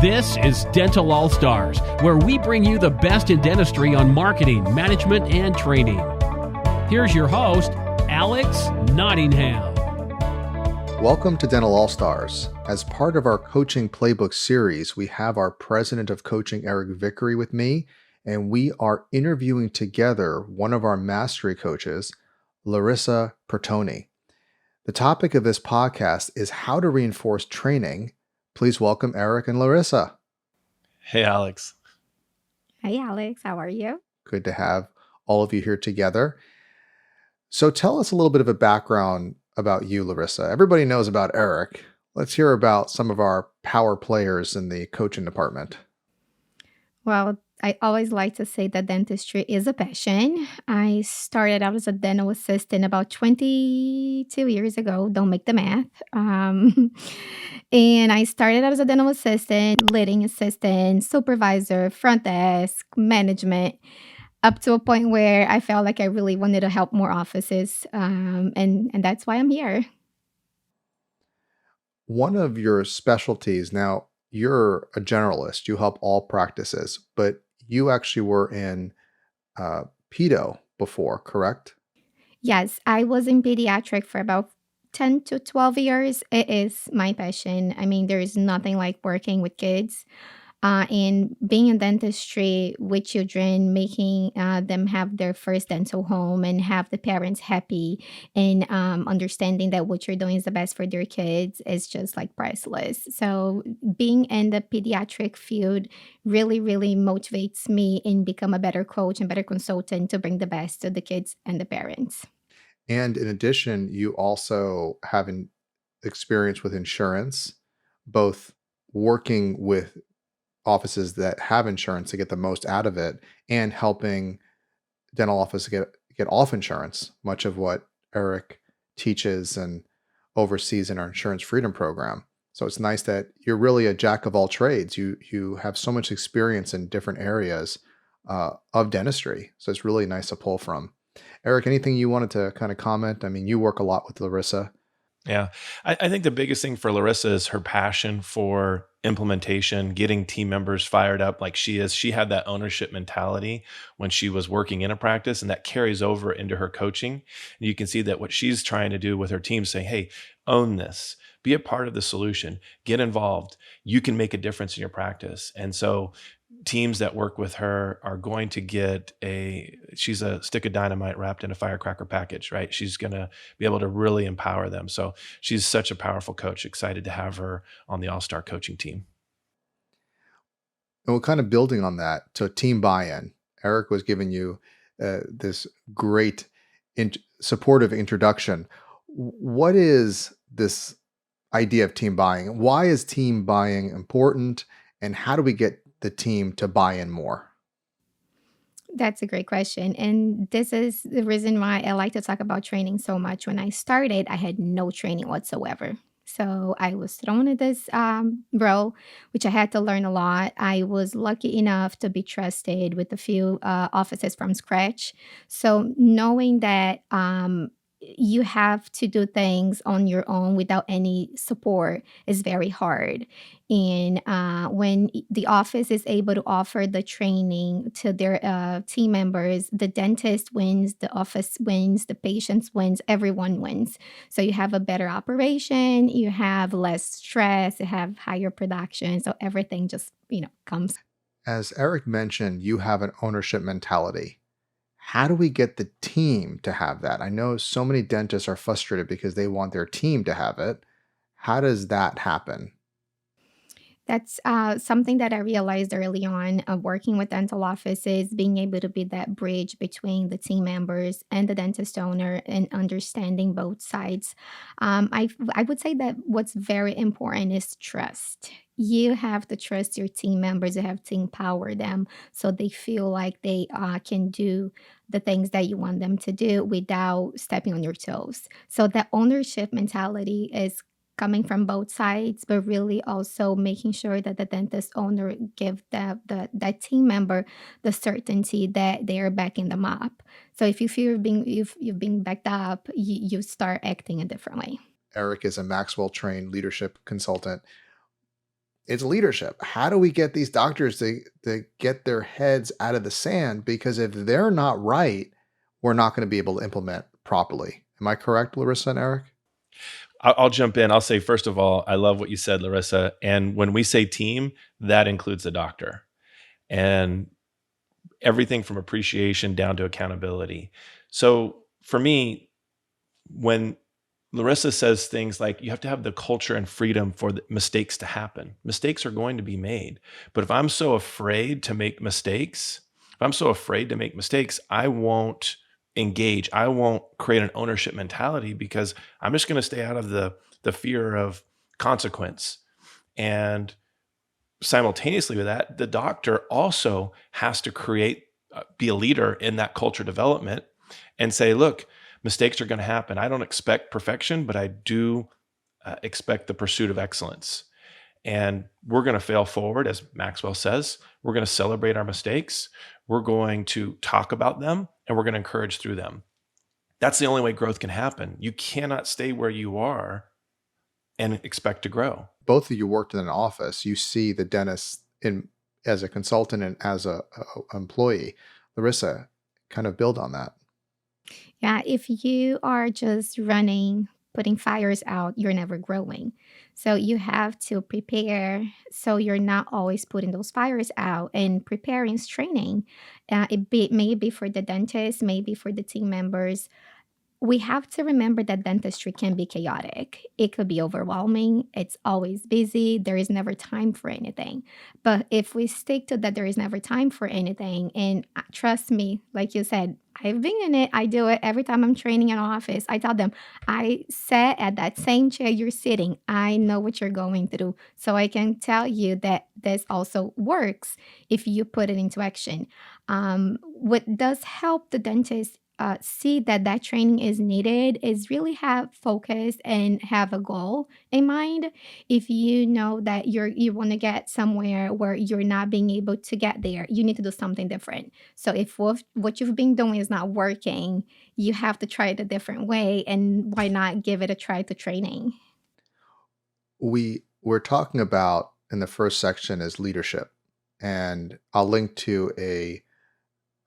This is Dental All Stars, where we bring you the best in dentistry on marketing, management, and training. Here's your host, Alex Nottingham. Welcome to Dental All Stars. As part of our coaching playbook series, we have our president of coaching, Eric Vickery, with me, and we are interviewing together one of our mastery coaches, Larissa Pretoni. The topic of this podcast is how to reinforce training. Please welcome Eric and Larissa. Hey, Alex. Hey, Alex. How are you? Good to have all of you here together. So tell us a little bit of a background about you, Larissa. Everybody knows about Eric. Let's hear about some of our power players in the coaching department. Well, I always like to say that dentistry is a passion. I started out as a dental assistant about 22 years ago. Don't make the math. And I started out as a dental assistant, leading assistant, supervisor, front desk, management, up to a point where I felt like I really wanted to help more offices. And that's why I'm here. One of your specialties, now you're a generalist, you help all practices, but you actually were in pedo before, correct? Yes, I was in pediatric for about 10 to 12 years. It is my passion. I mean, there is nothing like working with kids. And being in dentistry with children, making them have their first dental home and have the parents happy and understanding that what you're doing is the best for their kids is just like priceless. So being in the pediatric field really, really motivates me and become a better coach and better consultant to bring the best to the kids and the parents. And in addition, you also have an experience with insurance, both working with offices that have insurance to get the most out of it and helping dental offices get off insurance, much of what Eric teaches and oversees in our insurance freedom program. So it's nice that you're really a jack of all trades. You have so much experience in different areas of dentistry. So it's really nice to pull from. Eric, anything you wanted to kind of comment? I mean, you work a lot with Larissa. Yeah, I think the biggest thing for Larissa is her passion for implementation, getting team members fired up like she is. She had that ownership mentality when she was working in a practice, and that carries over into her coaching. And you can see that what she's trying to do with her team is saying, hey, own this, be a part of the solution, get involved. You can make a difference in your practice. And so teams that work with her are going to get she's a stick of dynamite wrapped in a firecracker package, right? She's going to be able to really empower them. So she's such a powerful coach. Excited to have her on the All-Star coaching team. And we're kind of building on that to team buy-in. Eric was giving you this great supportive introduction. What is this idea of team buying? Why is team buying important? And how do we get the team to buy in more? That's a great question. And this is the reason why I like to talk about training so much. When I started, I had no training whatsoever. So I was thrown in this role, which I had to learn a lot. I was lucky enough to be trusted with a few offices from scratch. So knowing that you have to do things on your own without any support is very hard. And when the office is able to offer the training to their team members, the dentist wins, the office wins, the patients wins, everyone wins. So you have a better operation, you have less stress, you have higher production. So everything just, comes. As Eric mentioned, you have an ownership mentality. How do we get the team to have that? I know so many dentists are frustrated because they want their team to have it. How does that happen? That's something that I realized early on working with dental offices, being able to be that bridge between the team members and the dentist owner and understanding both sides. I would say that what's very important is trust. You have to trust your team members. You have to empower them so they feel like they can do the things that you want them to do without stepping on your toes. So that ownership mentality is coming from both sides, but really also making sure that the dentist owner give that team member the certainty that they are backing them up. So if you feel you've been backed up, you start acting a different way. Eric is a Maxwell trained leadership consultant. it's leadership. How do we get these doctors to get their heads out of the sand? Because if they're not right, we're not going to be able to implement properly. Am I correct, Larissa and Eric? I'll jump in. I'll say, first of all, I love what you said, Larissa. And when we say team, that includes the doctor and everything from appreciation down to accountability. So for me, when Larissa says things like you have to have the culture and freedom for the mistakes to happen. Mistakes are going to be made. But if I'm so afraid to make mistakes, I won't engage. I won't create an ownership mentality because I'm just going to stay out of the fear of consequence. And simultaneously with that, the doctor also has to be a leader in that culture development and say, look, mistakes are going to happen. I don't expect perfection, but I do expect the pursuit of excellence. And we're going to fail forward, as Maxwell says. We're going to celebrate our mistakes. We're going to talk about them, and we're going to encourage through them. That's the only way growth can happen. You cannot stay where you are and expect to grow. Both of you worked in an office. You see the dentist as a consultant and as a employee. Larissa, kind of build on that. Yeah, if you are just running, putting fires out, you're never growing. So you have to prepare so you're not always putting those fires out. And preparing is training. Maybe for the dentist, maybe for the team members. We have to remember that dentistry can be chaotic. It could be overwhelming. It's always busy. There is never time for anything. But if we stick to that, there is never time for anything. And trust me, like you said, I've been in it. I do it every time I'm training in office. I tell them, I sat at that same chair you're sitting. I know what you're going through. So I can tell you that this also works if you put it into action. What does help the dentist see that training is needed is really have focus and have a goal in mind. If you know that you want to get somewhere where you're not being able to get there, you need to do something different. So if what you've been doing is not working, you have to try it a different way. And why not give it a try to training? We're talking about in the first section is leadership, and I'll link to a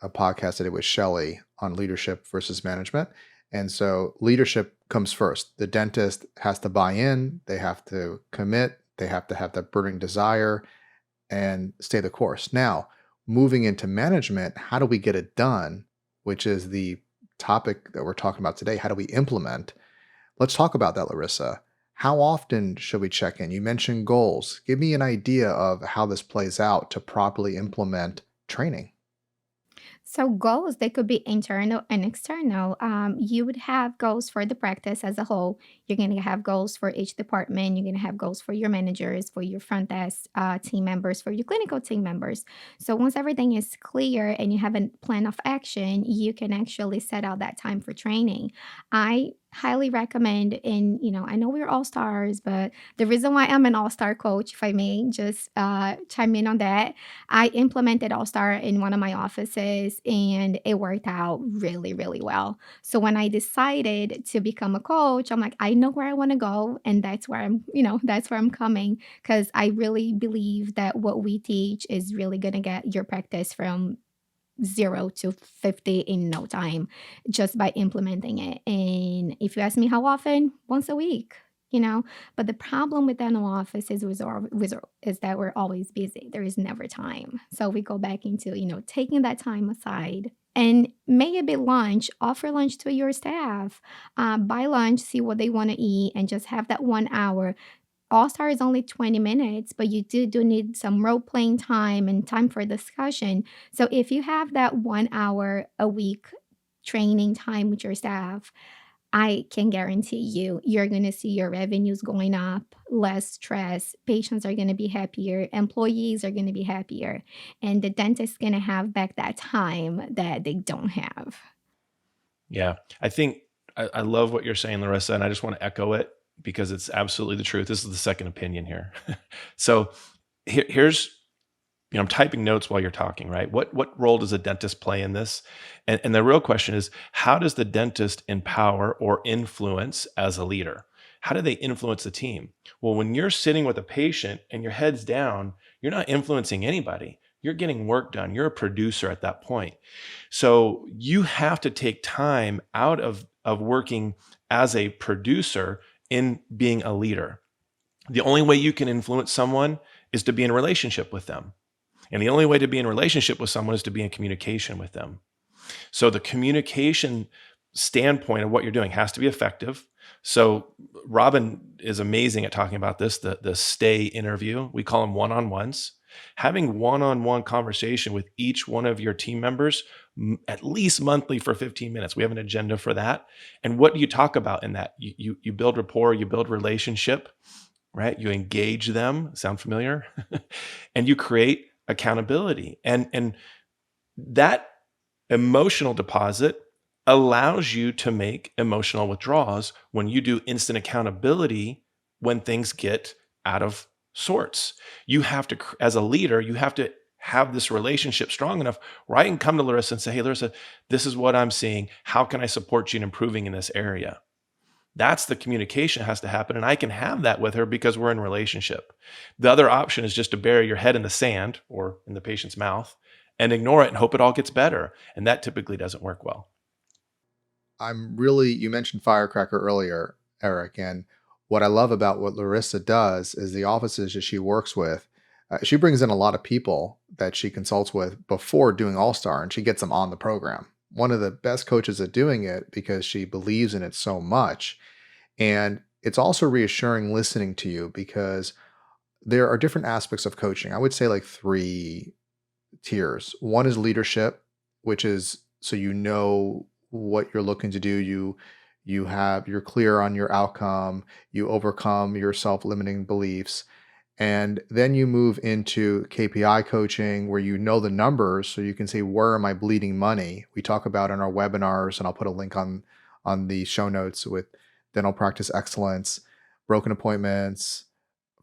podcast I did with Shelley on leadership versus management. And so leadership comes first. The dentist has to buy in, they have to commit, they have to have that burning desire and stay the course. Now, moving into management, how do we get it done, which is the topic that we're talking about today. How do we implement? Let's talk about that, Larissa. How often should we check in? You mentioned goals. Give me an idea of how this plays out to properly implement training. So goals, they could be internal and external. You would have goals for the practice as a whole. You're going to have goals for each department. You're going to have goals for your managers, for your front desk team members, for your clinical team members. So once everything is clear and you have a plan of action, you can actually set out that time for training. I highly recommend, and I know we're all stars, but the reason why I'm an all-star coach, if I may just chime in on that, I implemented all-star in one of my offices and it worked out really, really well. So when I decided to become a coach, I'm like, I know where I want to go, and that's where I'm coming, because I really believe that what we teach is really going to get your practice from 0 to 50 in no time, just by implementing it. And if you ask me how often, once a week. But the problem with dental office is that we're always busy. There is never time. So we go back into taking that time aside. And may it be lunch, offer lunch to your staff. Buy lunch, see what they want to eat, and just have that 1 hour. All-Star is only 20 minutes, but you do need some role-playing time and time for discussion. So if you have that 1 hour a week training time with your staff, I can guarantee you're going to see your revenues going up, less stress, patients are going to be happier, employees are going to be happier, and the dentist is going to have back that time that they don't have. Yeah, I think I love what you're saying, Larissa, and I just want to echo it because it's absolutely the truth. This is the second opinion here. So here's, I'm typing notes while you're talking, right? What role does a dentist play in this? And the real question is, how does the dentist empower or influence as a leader? How do they influence the team? Well, when you're sitting with a patient and your head's down, you're not influencing anybody. You're getting work done. You're a producer at that point. So you have to take time out of working as a producer in being a leader. The only way you can influence someone is to be in a relationship with them. And the only way to be in a relationship with someone is to be in communication with them. So the communication standpoint of what you're doing has to be effective. So Robin is amazing at talking about this, the stay interview. We call them one-on-ones. Having one-on-one conversation with each one of your team members, at least monthly for 15 minutes. We have an agenda for that. And what do you talk about in that? You build rapport, you build relationship, right? You engage them. Sound familiar? And you create accountability. And that emotional deposit allows you to make emotional withdrawals when you do instant accountability when things get out of sorts. You have to, as a leader, you have to have this relationship strong enough where I can come to Larissa and say, hey, Larissa, this is what I'm seeing. How can I support you in improving in this area? That's the communication has to happen. And I can have that with her because we're in a relationship. The other option is just to bury your head in the sand or in the patient's mouth and ignore it and hope it all gets better. And that typically doesn't work well. You mentioned Firecracker earlier, Eric, and what I love about what Larissa does is the offices that she works with, she brings in a lot of people that she consults with before doing All-Star, and she gets them on the program. One of the best coaches at doing it because she believes in it so much. And it's also reassuring listening to you because there are different aspects of coaching. I would say like 3 tiers. One is leadership, which is so you know what you're looking to do. You're clear on your outcome, you overcome your self-limiting beliefs. And then you move into KPI coaching where you know the numbers so you can say, where am I bleeding money? We talk about in our webinars, and I'll put a link on the show notes with dental practice excellence, broken appointments,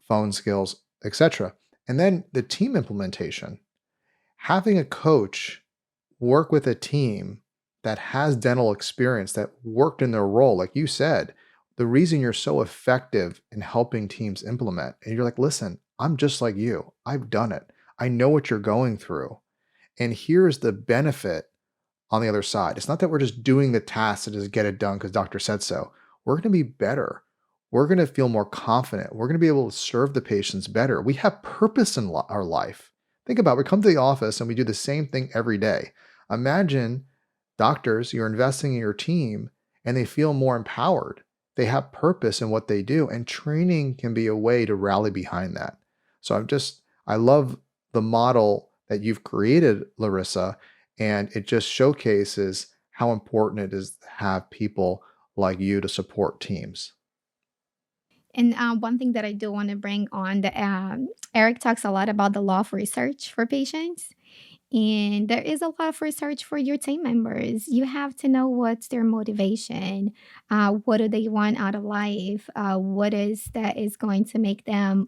phone skills, etc. And then the team implementation. Having a coach work with a team that has dental experience, that worked in their role, like you said, the reason you're so effective in helping teams implement, and you're like, listen, I'm just like you. I've done it. I know what you're going through. And here's the benefit on the other side. It's not that we're just doing the task to just get it done because doctor said so. We're going to be better. We're going to feel more confident. We're going to be able to serve the patients better. We have purpose in our life. Think about it. We come to the office and we do the same thing every day. Imagine doctors, you're investing in your team and they feel more empowered. They have purpose in what they do, and training can be a way to rally behind that. So I love the model that you've created, Larissa, and it just showcases how important it is to have people like you to support teams. And one thing that I do want to bring on that Eric talks a lot about the law of research for patients. And there is a lot of research for your team members. You have to know what's their motivation. What do they want out of life? What is that is going to make them,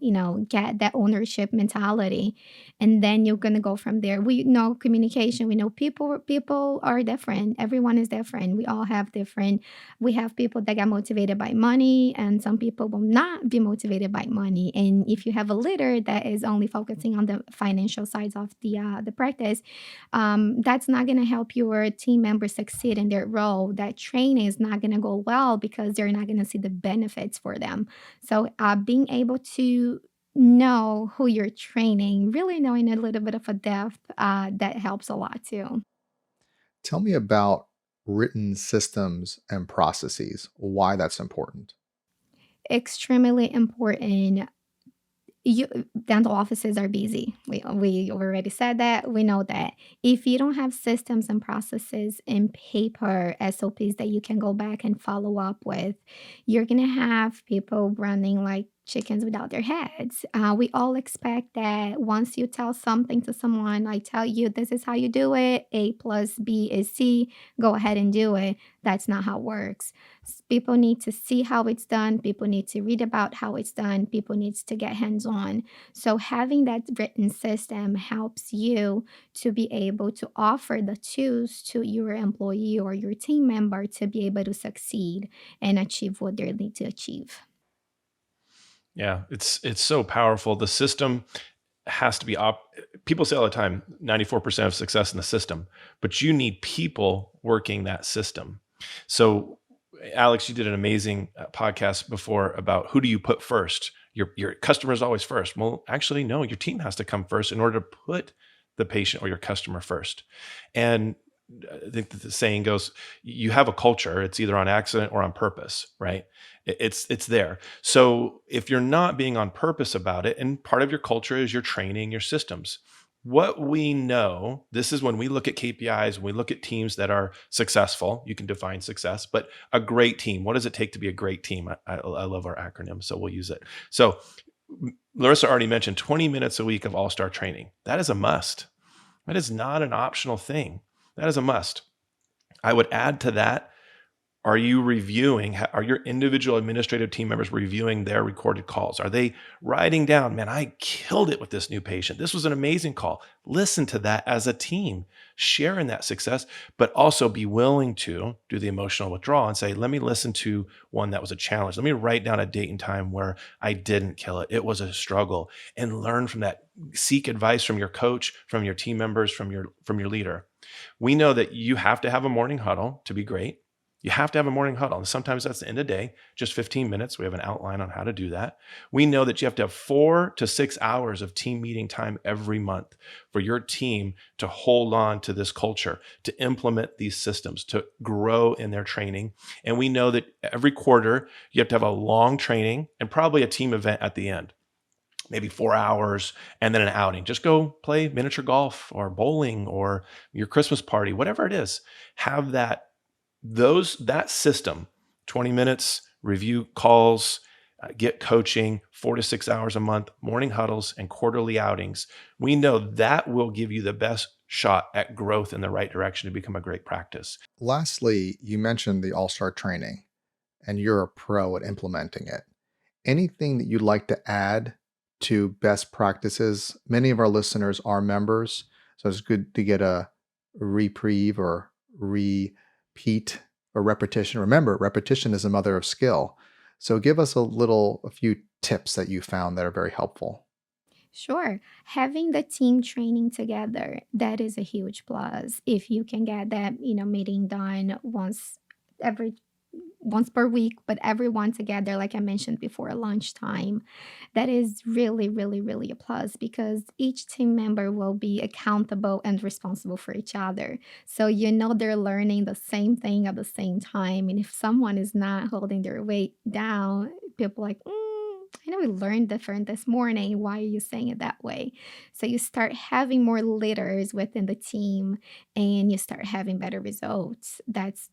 get that ownership mentality? And then you're going to go from there. We know communication. We know people are different. Everyone is different. We all have different. We have people that get motivated by money, and some people will not be motivated by money. And if you have a leader that is only focusing on the financial sides of the practice, that's not going to help your team members succeed in their role. That training is not going to go well because they're not going to see the benefits for them. So being able to know who you're training, really knowing a little bit of a depth, that helps a lot too. Tell me about written systems and processes, why that's important. Extremely important. You Dental offices are busy. We already said that. We know that. If you don't have systems and processes and paper SOPs that you can go back and follow up with, you're gonna have people running like chickens without their heads. We all expect that once you tell something to someone, I tell you this is how you do it. A plus B is C. Go ahead and do it. That's not how it works. People need to see how it's done. People need to read about how it's done. People needs to get hands on. So having that written system helps you to be able to offer the tools to your employee or your team member to be able to succeed and achieve what they need to achieve. Yeah, it's so powerful. The system has to be people say all the time 94% of success in the system, but you need people working that system. So Alex, you did an amazing podcast before about who do you put first. Your customer is always first. Well, actually no, your team has to come first in order to put the patient or your customer first. And I think that the saying goes, you have a culture, it's either on accident or on purpose, right? It's there. So if you're not being on purpose about it, and part of your culture is your training, your systems. What we know, this is when we look at KPIs, when we look at teams that are successful, you can define success, but a great team, what does it take to be a great team? I love our acronym, so we'll use it. So Larissa already mentioned 20 minutes a week of all-star training. That is a must. That is not an optional thing. That is a must. I would add to that, are you reviewing, are your individual administrative team members reviewing their recorded calls? Are they writing down, man, I killed it with this new patient. This was an amazing call. Listen to that as a team, share in that success, but also be willing to do the emotional withdrawal and say, let me listen to one that was a challenge. Let me write down a date and time where I didn't kill it. It was a struggle, and learn from that. Seek advice from your coach, from your team members, from your leader. We know that you have to have a morning huddle to be great. You have to have a morning huddle. And sometimes that's the end of the day, just 15 minutes. We have an outline on how to do that. We know that you have to have 4 to 6 hours of team meeting time every month for your team to hold on to this culture, to implement these systems, to grow in their training. And we know that every quarter you have to have a long training and probably a team event at the end. Maybe 4 hours and then an outing. Just go play miniature golf or bowling or your Christmas party, whatever it is. Have that system, 20 minutes, review calls, get coaching, 4 to 6 hours a month, morning huddles, and quarterly outings. We know that will give you the best shot at growth in the right direction to become a great practice. Lastly, you mentioned the all-star training, and you're a pro at implementing it. Anything that you'd like to add to best practices? Many of our listeners are members, so it's good to get a reprieve or repeat or repetition. Remember, repetition is the mother of skill. So give us a few tips that you found that are very helpful. Sure. Having the team training together, that is a huge plus. If you can get that, meeting done every once per week, but everyone together, like I mentioned before, lunchtime, that is really, really, really a plus because each team member will be accountable and responsible for each other. So they're learning the same thing at the same time. And if someone is not holding their weight down, people are like, I know we learned different this morning. Why are you saying it that way? So you start having more leaders within the team and you start having better results. That's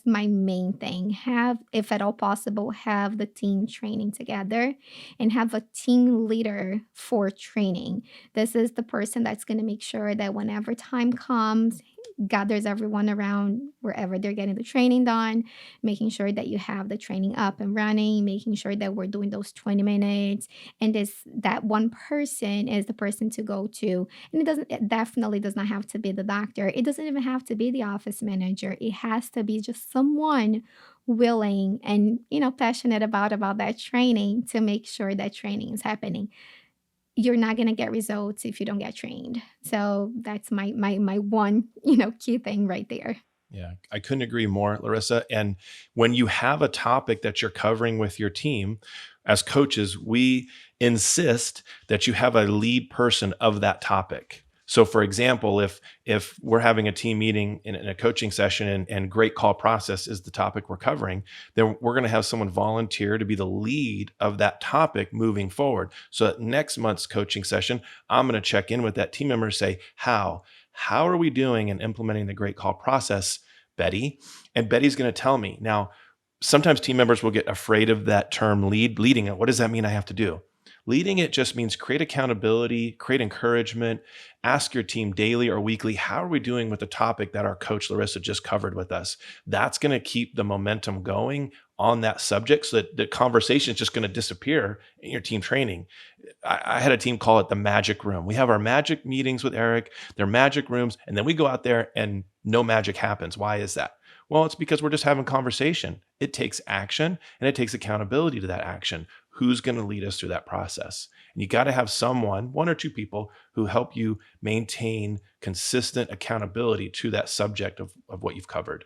my main thing. Have, if at all possible, have the team training together and have a team leader for training. This is the person that's going to make sure that whenever time comes, gathers everyone around wherever they're getting the training done, making sure that you have the training up and running, making sure that we're doing those 20 minutes. And that one person is the person to go to. And it definitely does not have to be the doctor. It doesn't even have to be the office manager. It has to be just someone willing and, passionate about that training to make sure that training is happening. You're not going to get results if you don't get trained. So that's my one, key thing right there. Yeah, I couldn't agree more, Larissa. And when you have a topic that you're covering with your team, as coaches, we insist that you have a lead person of that topic. So for example, if we're having a team meeting in a coaching session and great call process is the topic we're covering, then we're going to have someone volunteer to be the lead of that topic moving forward. So at next month's coaching session, I'm going to check in with that team member and say, how are we doing in implementing the great call process, Betty? And Betty's going to tell me. Now, sometimes team members will get afraid of that term leading it. What does that mean I have to do? Leading it just means create accountability, create encouragement, ask your team daily or weekly, how are we doing with the topic that our coach Larissa just covered with us? That's going to keep the momentum going on that subject so that the conversation is just going to disappear in your team training. I had a team call it the magic room. We have our magic meetings with Eric, they're magic rooms, and then we go out there and no magic happens. Why is that? Well, it's because we're just having conversation. It takes action and it takes accountability to that action. who's going to lead us through that process. And you got to have someone, one or two people, who help you maintain consistent accountability to that subject of what you've covered.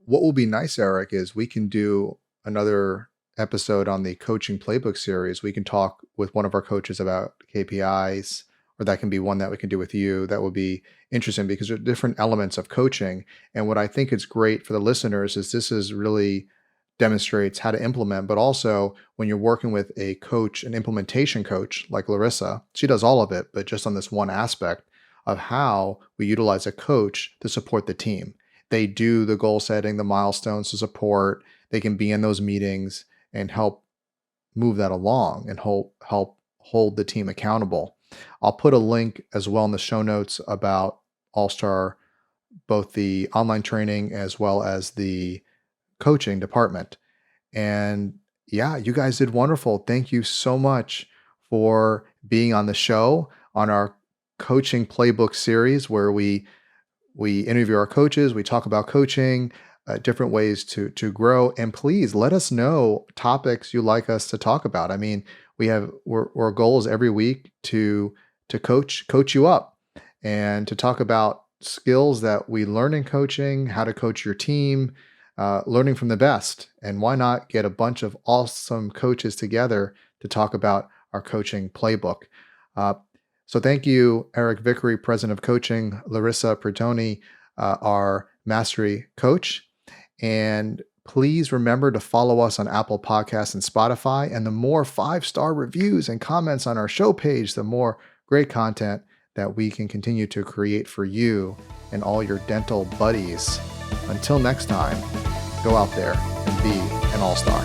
What will be nice, Eric, is we can do another episode on the coaching playbook series. We can talk with one of our coaches about KPIs, or that can be one that we can do with you. That would be interesting because there are different elements of coaching. And what I think is great for the listeners is this is really demonstrates how to implement, but also when you're working with a coach, an implementation coach like Larissa, she does all of it, but just on this one aspect of how we utilize a coach to support the team. They do the goal setting, the milestones to support. They can be in those meetings and help move that along and help hold the team accountable. I'll put a link as well in the show notes about All-Star, both the online training as well as the coaching department. And yeah, you guys did wonderful. Thank you so much for being on the show on our coaching playbook series where we interview our coaches, we talk about coaching, different ways to grow. And please let us know topics you'd like us to talk about. I mean, our goal is every week to coach you up and to talk about skills that we learn in coaching, how to coach your team, learning from the best. And why not get a bunch of awesome coaches together to talk about our coaching playbook. So thank you, Eric Vickery, President of Coaching, Larissa Pretoni, our Mastery Coach. And please remember to follow us on Apple Podcasts and Spotify. And the more 5-star reviews and comments on our show page, the more great content that we can continue to create for you and all your dental buddies. Until next time, go out there and be an all-star.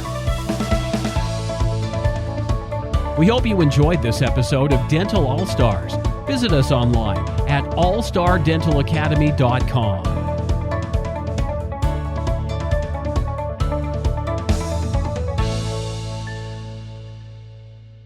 We hope you enjoyed this episode of Dental All-Stars. Visit us online at allstardentalacademy.com.